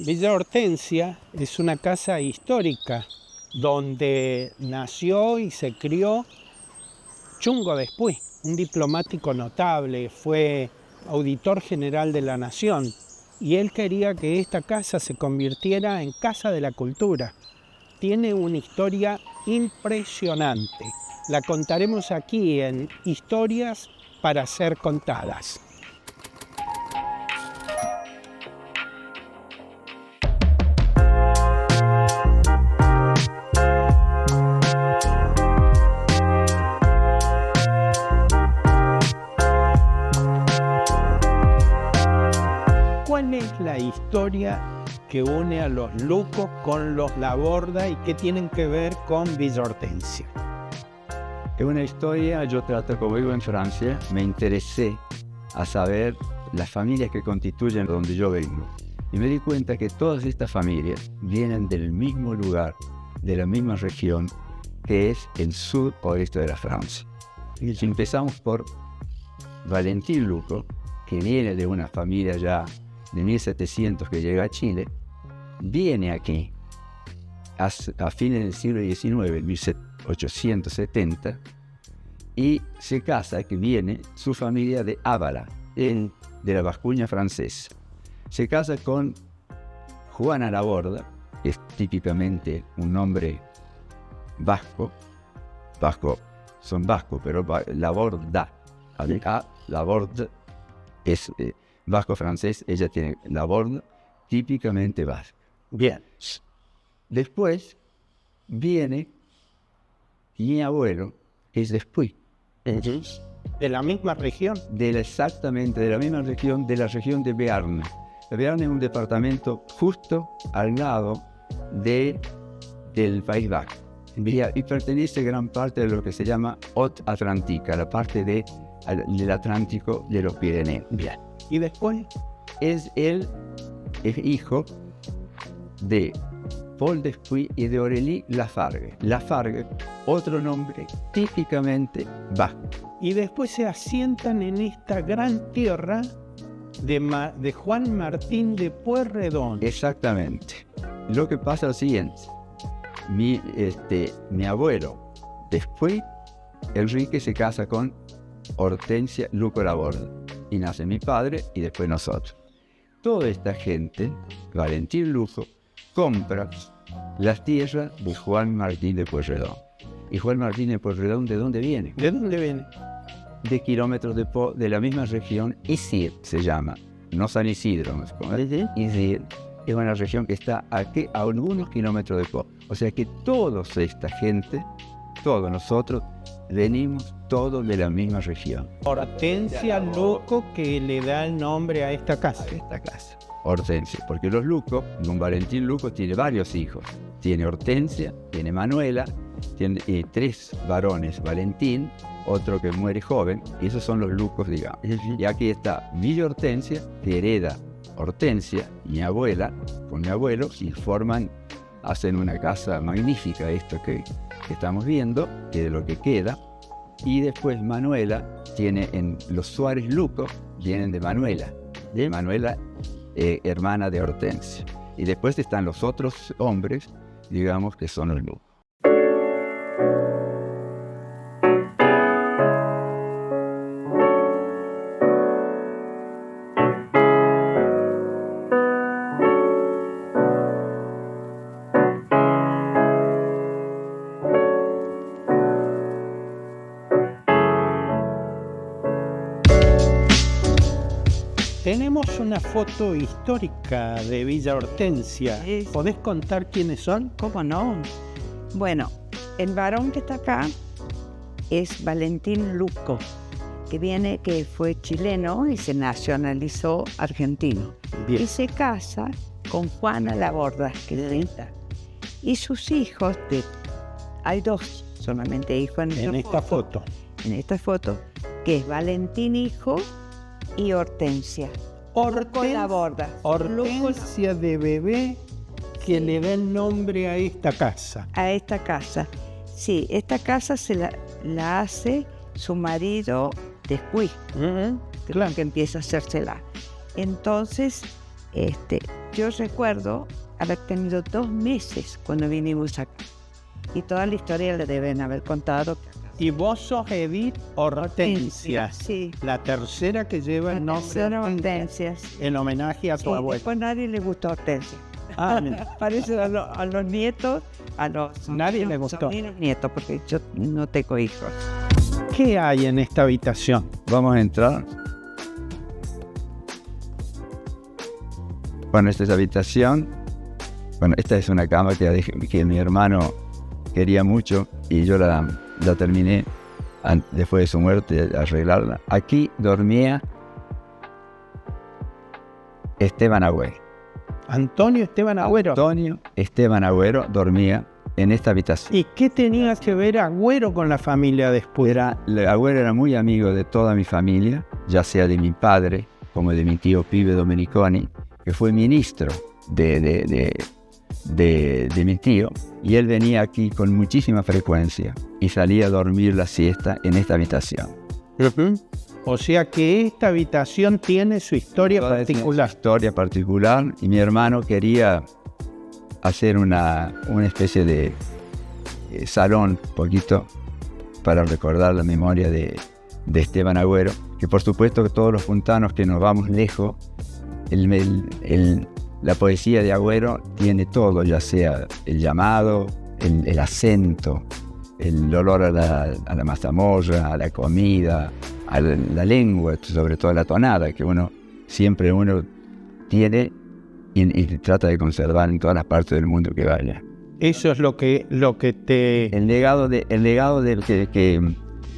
Villa Hortensia es una casa histórica donde nació y se crió Chungo Después, un diplomático notable, fue auditor general de la Nación y él quería que esta casa se convirtiera en Casa de la Cultura. Tiene una historia impresionante. La contaremos aquí en Historias para ser contadas. ¿Cuál es la historia que une a los Lucos con los Laborda y qué tienen que ver con Villa Hortensia? Es una historia, yo trato, como vivo en Francia, me interesé a saber las familias que constituyen donde yo vengo. Y me di cuenta que todas estas familias vienen del mismo lugar, de la misma región, que es el suroeste de la Francia. Y si empezamos por Valentín Luco, que viene de una familia ya de 1700 que llega a Chile, viene aquí a fines del siglo XIX, 1870, y se casa, que viene su familia de Ávala, de la Vascuña francesa. Se casa con Juana Laborda, que es típicamente un nombre vasco, son vascos, pero Laborda, Laborda es vasco francés, ella tiene Laborda, típicamente vasco. Bien. Después viene mi abuelo, que es después. ¿De la misma región? Exactamente de la misma región, de la región de Bearn. Bearn es un departamento justo al lado del País Vasco. Y pertenece gran parte de lo que se llama Haute Atlantique, la parte del Atlántico de los Pirineos. Bien. ¿Y después? Es hijo de Paul Después y de Aurélie Lafargue. Lafargue, otro nombre típicamente vasco. Y después se asientan en esta gran tierra de Juan Martín de Pueyrredón. Exactamente. Lo que pasa es lo siguiente. Mi abuelo, después, Enrique se casa con Hortensia Luco Laborda. Y nace mi padre y después nosotros. Toda esta gente, Valentín Luco, compra las tierras de Juan Martín de Pueyrredón. ¿Y Juan Martín de Pueyrredón de dónde viene? ¿De dónde viene? De kilómetros de la misma región, Isir se llama, no San Isidro, Isir es una región que está aquí a algunos kilómetros de Po. O sea que toda esta gente, todos nosotros, venimos todos de la misma región. Hortensia Luco, que le da el nombre a esta casa. Hortensia, porque los Luco, don Valentín Luco tiene varios hijos. Tiene Hortensia, tiene Manuela, tiene 3 varones, Valentín, otro que muere joven, y esos son los Lucos, digamos. Y aquí está Villa Hortensia, que hereda Hortensia, mi abuela, con mi abuelo, y hacen una casa magnífica, esto que estamos viendo, que de lo que queda. Y después Manuela tiene los Suárez Luco, vienen de Manuela, hermana de Hortensia. Y después están los otros hombres, digamos, que son los Lucos. Tenemos una foto histórica de Villa Hortensia. ¿Podés contar quiénes son? ¿Cómo no? Bueno, el varón que está acá es Valentín Luco, que fue chileno y se nacionalizó argentino. Bien. Y se casa con Juana Laborda, que es esta. Y sus hijos, hay 2 solamente hijos en esta foto. En esta foto, que es Valentín hijo y Hortensia. Hortensia de bebé que le da el nombre a esta casa. A esta casa. Sí, esta casa se la hace su marido después. Claro. Que empieza a hacérsela. Entonces, yo recuerdo haber tenido 2 meses cuando vinimos acá. Y toda la historia le deben haber contado. Y vos sos Edith Hortensia, sí. La tercera que lleva el nombre Hortensia, en homenaje a tu abuelo. Después nadie le gustó Hortensia. Mira. Parece a los nietos, nadie le gustó. Sobrinos nietos, porque yo no tengo hijos. ¿Qué hay en esta habitación? Vamos a entrar. Bueno, esta es la habitación. Bueno, esta es una cama que mi hermano quería mucho y yo la terminé después de su muerte de arreglarla. Aquí dormía Esteban Agüero. Antonio Esteban Agüero. Antonio Esteban Agüero dormía en esta habitación. ¿Y qué tenía que ver Agüero con la familia después? Agüero era muy amigo de toda mi familia, ya sea de mi padre como de mi tío Pibe Domeniconi, que fue ministro de mi tío, y él venía aquí con muchísima frecuencia y salía a dormir la siesta en esta habitación. O sea que esta habitación tiene su historia particular. Su historia particular, y mi hermano quería hacer una especie de salón, poquito, para recordar la memoria de Esteban Agüero, que por supuesto que todos los puntanos que nos vamos lejos, la poesía de Agüero tiene todo, ya sea el llamado, el acento, el olor a la mazamorra, a la comida, a la lengua, sobre todo la tonada, que siempre uno tiene y trata de conservar en todas las partes del mundo que vaya. Eso es lo que te... El legado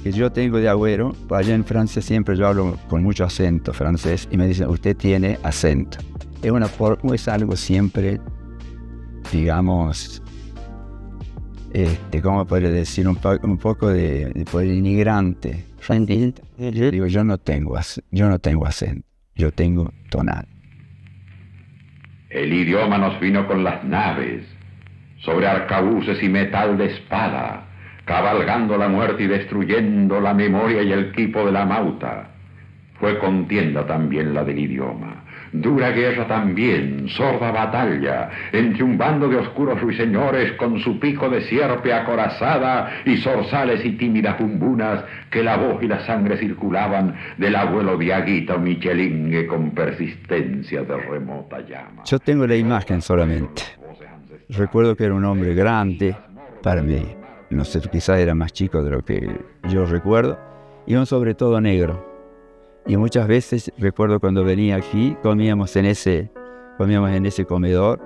que yo tengo de Agüero, allá en Francia siempre yo hablo con mucho acento francés y me dicen, usted tiene acento. Es algo siempre, digamos, ¿cómo podría decir? Un poco de inmigrante. Digo, yo no tengo acento, yo tengo tonal. El idioma nos vino con las naves, sobre arcabuces y metal de espada, cabalgando la muerte y destruyendo la memoria y el quipo de la mauta. Fue contienda también la del idioma, dura guerra también, sorda batalla, entre un bando de oscuros ruiseñores con su pico de sierpe acorazada y zorzales y tímidas bumbunas que la voz y la sangre circulaban del abuelo Diaguita o Michelingue con persistencia de remota llama. Yo tengo la imagen solamente. Recuerdo que era un hombre grande para mí, no sé, quizás era más chico de lo que yo recuerdo, y sobre todo negro. Y muchas veces recuerdo cuando venía aquí, comíamos en ese comedor,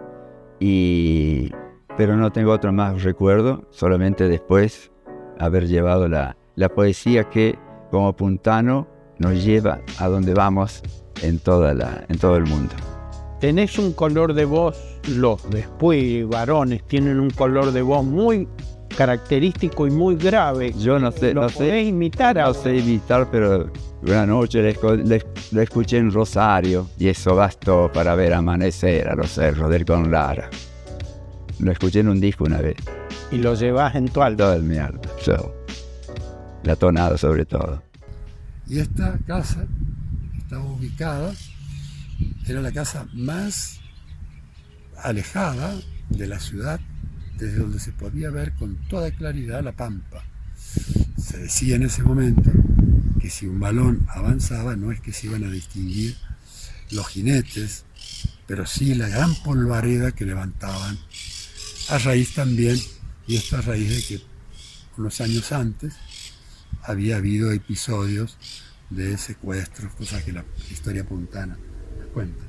pero no tengo otro más recuerdo, solamente después haber llevado la poesía que como puntano nos lleva a donde vamos en todo el mundo. Tenés un color de voz, los después varones tienen un color de voz muy característico y muy grave. Yo no sé imitar, pero una noche la escuché en Rosario y eso bastó para ver amanecer a los cerros del Conlara. Lo escuché en un disco una vez. Y lo llevas en tu alma. Todo en mi alma, la tonada sobre todo. Y esta casa estaba ubicada, era la casa más alejada de la ciudad, desde donde se podía ver con toda claridad la pampa. Se decía en ese momento que si un balón avanzaba no es que se iban a distinguir los jinetes, pero sí la gran polvareda que levantaban, a raíz también, y esto a raíz de que unos años antes había habido episodios de secuestros, cosas que la historia puntana cuenta.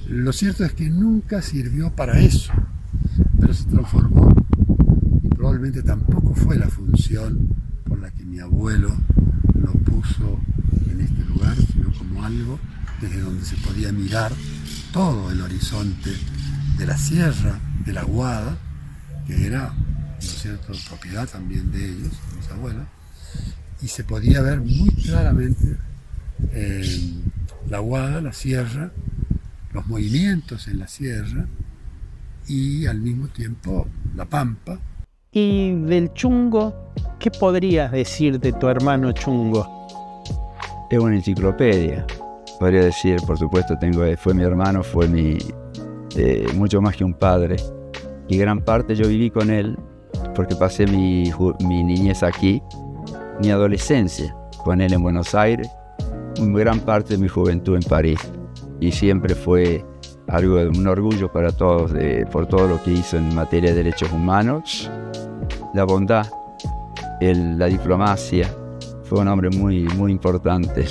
Lo cierto es que nunca sirvió para eso, pero se transformó y probablemente tampoco fue la función por la que mi abuelo lo puso en este lugar, sino como algo desde donde se podía mirar todo el horizonte de la sierra de la Guada, que era, ¿no es cierto?, propiedad también de ellos, de mis abuelos, y se podía ver muy claramente la Guada, la sierra, los movimientos en la sierra y al mismo tiempo la pampa. Y del Chungo, ¿qué podrías decir de tu hermano Chungo? Es una enciclopedia, podría decir, por supuesto, fue mi hermano, fue mi mucho más que un padre. Y gran parte yo viví con él porque pasé mi niñez aquí, mi adolescencia con él en Buenos Aires, gran parte de mi juventud en París. Y siempre fue un orgullo para todos por todo lo que hizo en materia de derechos humanos, la bondad, la diplomacia. Fue un hombre muy, muy importante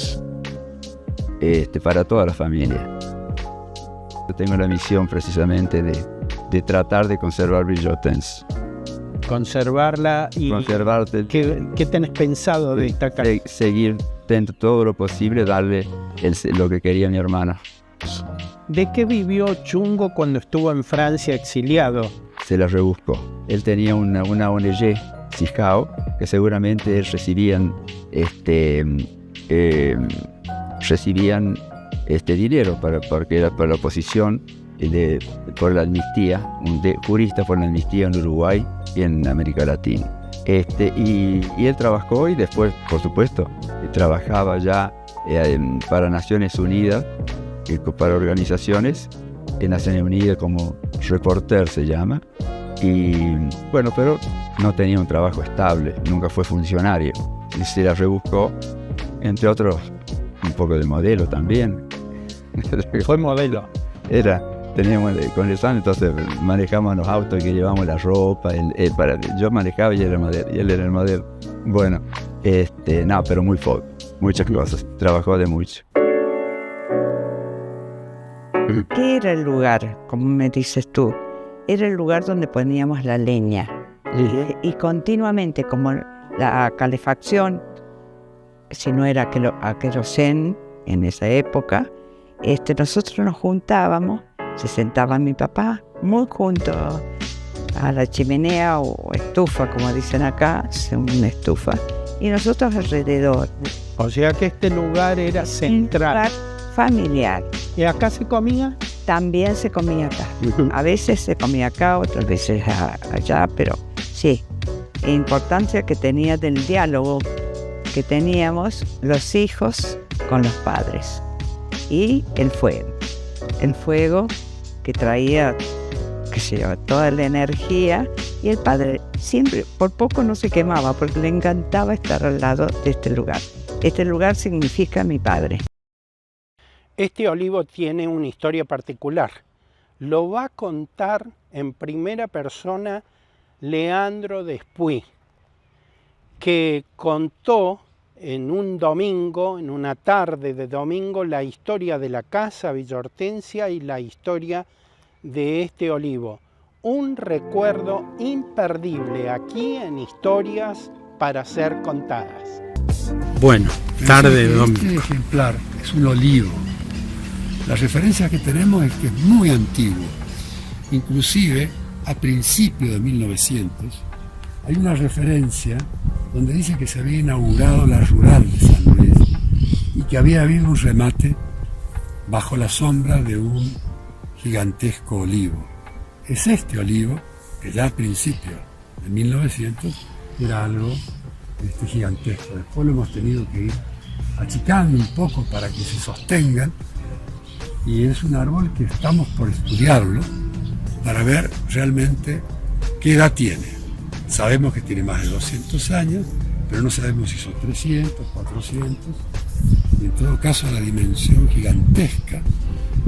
para toda la familia. Yo tengo la misión precisamente de tratar de conservar Villotens. Conservarla y... ¿Qué tenés pensado de esta casa? Seguir dentro todo lo posible, darle lo que quería mi hermana. ¿De qué vivió Chungo cuando estuvo en Francia exiliado? Se la rebuscó. Él tenía una ONG, Siscao, que seguramente recibían dinero porque era para la oposición por la amnistía, jurista por la amnistía en Uruguay y en América Latina. Y él trabajó y después, por supuesto, trabajaba ya para Naciones Unidas, para organizaciones en Naciones Unidas como reporter se llama. Y bueno, pero no tenía un trabajo estable, nunca fue funcionario. Y se la rebuscó, entre otros, un poco de modelo también. Fue modelo. Teníamos con el San, entonces manejamos los autos que llevamos la ropa. Yo manejaba y él era el modelo. Bueno, pero muy poco, muchas cosas. Trabajó de mucho. ¿Qué era el lugar, como me dices tú? Era el lugar donde poníamos la leña. Y continuamente, como la calefacción, si no era a querosén en esa época, nosotros nos juntábamos, se sentaba mi papá muy junto a la chimenea o estufa, como dicen acá, una estufa, y nosotros alrededor. O sea que este lugar era central. Familiar. ¿Y acá se comía? También se comía acá. A veces se comía acá, otras veces allá, pero sí. La importancia que tenía del diálogo que teníamos los hijos con los padres. Y el fuego. El fuego que traía, toda la energía. Y el padre siempre, por poco no se quemaba, porque le encantaba estar al lado de este lugar. Este lugar significa mi padre. Este olivo tiene una historia particular. Lo va a contar en primera persona Leandro Despuy, que contó en un domingo, en una tarde de domingo, la historia de la casa Villa Hortensia y la historia de este olivo. Un recuerdo imperdible aquí en Historias para ser contadas. Bueno, tarde de domingo. Este ejemplar es un olivo. La referencia que tenemos es que es muy antiguo. Inclusive, a principios de 1900, hay una referencia donde dice que se había inaugurado la rural de San Luis y que había habido un remate bajo la sombra de un gigantesco olivo. Es este olivo que ya a principios de 1900 era algo gigantesco. Después lo hemos tenido que ir achicando un poco para que se sostengan. Y es un árbol que estamos por estudiarlo para ver realmente qué edad tiene. Sabemos que tiene más de 200 años, pero no sabemos si son 300, 400. Y en todo caso la dimensión gigantesca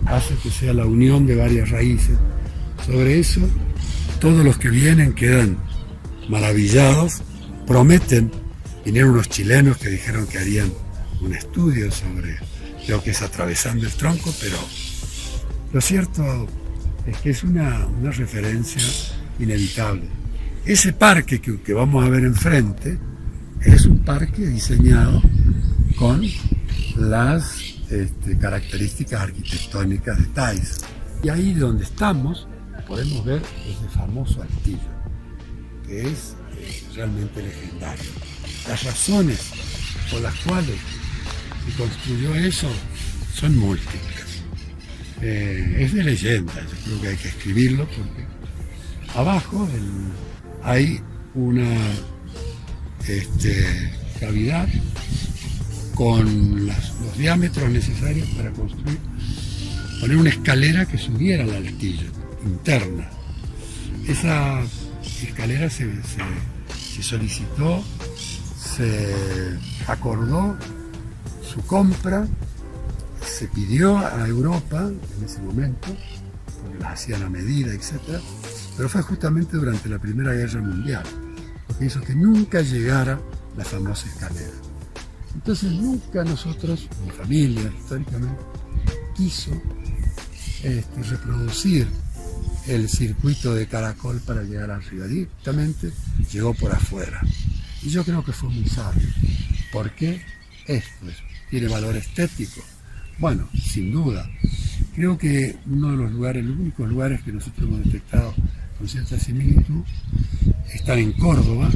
hace que sea la unión de varias raíces. Sobre eso, todos los que vienen quedan maravillados, prometen. Vinieron unos chilenos que dijeron que harían un estudio sobre lo que es atravesando el tronco, pero lo cierto es que es una referencia inevitable. Ese parque que vamos a ver enfrente es un parque diseñado con las características arquitectónicas de Thais. Y ahí donde estamos podemos ver ese famoso altillo, que es realmente legendario. Las razones por las cuales se construyó eso son múltiples. Es de leyenda, yo creo que hay que escribirlo porque abajo hay una cavidad con los diámetros necesarios para construir poner una escalera que subiera al altillo, interna. Esa escalera se solicitó, se acordó su compra, se pidió a Europa en ese momento, porque las hacían a medida, etc. Pero fue justamente durante la Primera Guerra Mundial, lo que hizo que nunca llegara la famosa escalera. Entonces nunca nosotros, mi familia históricamente, quiso reproducir el circuito de caracol para llegar arriba. Directamente llegó por afuera. Y yo creo que fue muy sabio. ¿Por qué esto? ¿Tiene valor estético? Bueno, sin duda. Creo que uno de los lugares, los únicos lugares que nosotros hemos detectado con cierta similitud, están en Córdoba,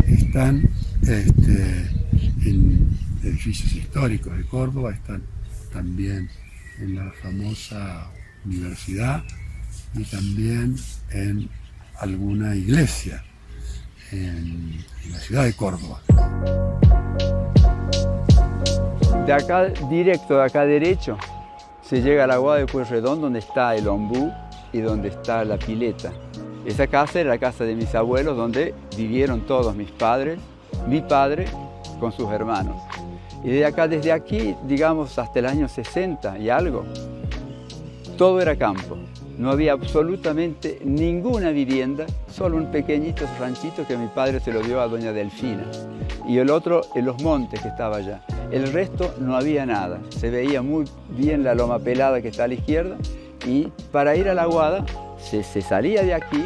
están en edificios históricos de Córdoba, están también en la famosa universidad y también en alguna iglesia en la ciudad de Córdoba. De acá, directo, de acá derecho, se llega a la Aguada de Pueyrredón, donde está el ombú y donde está la pileta. Esa casa era la casa de mis abuelos, donde vivieron todos mis padres, mi padre con sus hermanos. Y de acá, desde aquí, digamos, hasta el año 60 y algo, todo era campo. No había absolutamente ninguna vivienda, solo un pequeñito ranchito que mi padre se lo dio a doña Delfina. Y el otro en los montes que estaba allá. El resto no había nada. Se veía muy bien la loma pelada que está a la izquierda. Y para ir a la Aguada se salía de aquí,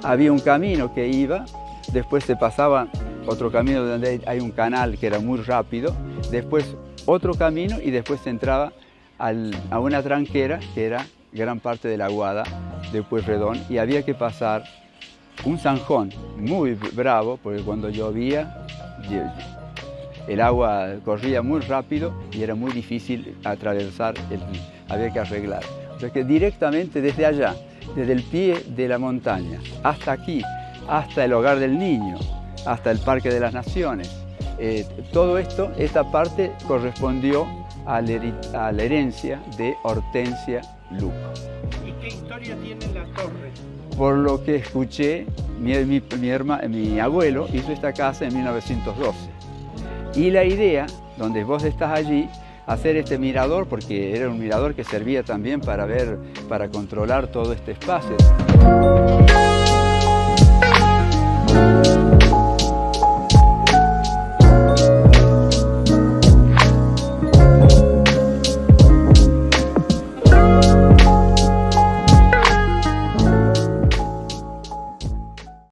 había un camino que iba, después se pasaba otro camino donde hay un canal que era muy rápido, después otro camino y después se entraba a una tranquera que era gran parte de la Aguada de Pueyrredón y había que pasar un zanjón muy bravo porque cuando llovía el agua corría muy rápido y era muy difícil atravesar, había que arreglar. O sea que directamente desde allá, desde el pie de la montaña hasta aquí, hasta el Hogar del Niño, hasta el Parque de las Naciones, todo esto, esta parte correspondió a la herencia de Hortensia Luco. ¿Y qué historia tiene la torre? Por lo que escuché, mi abuelo hizo esta casa en 1912. Y la idea, donde vos estás allí, hacer este mirador, porque era un mirador que servía también para controlar todo este espacio.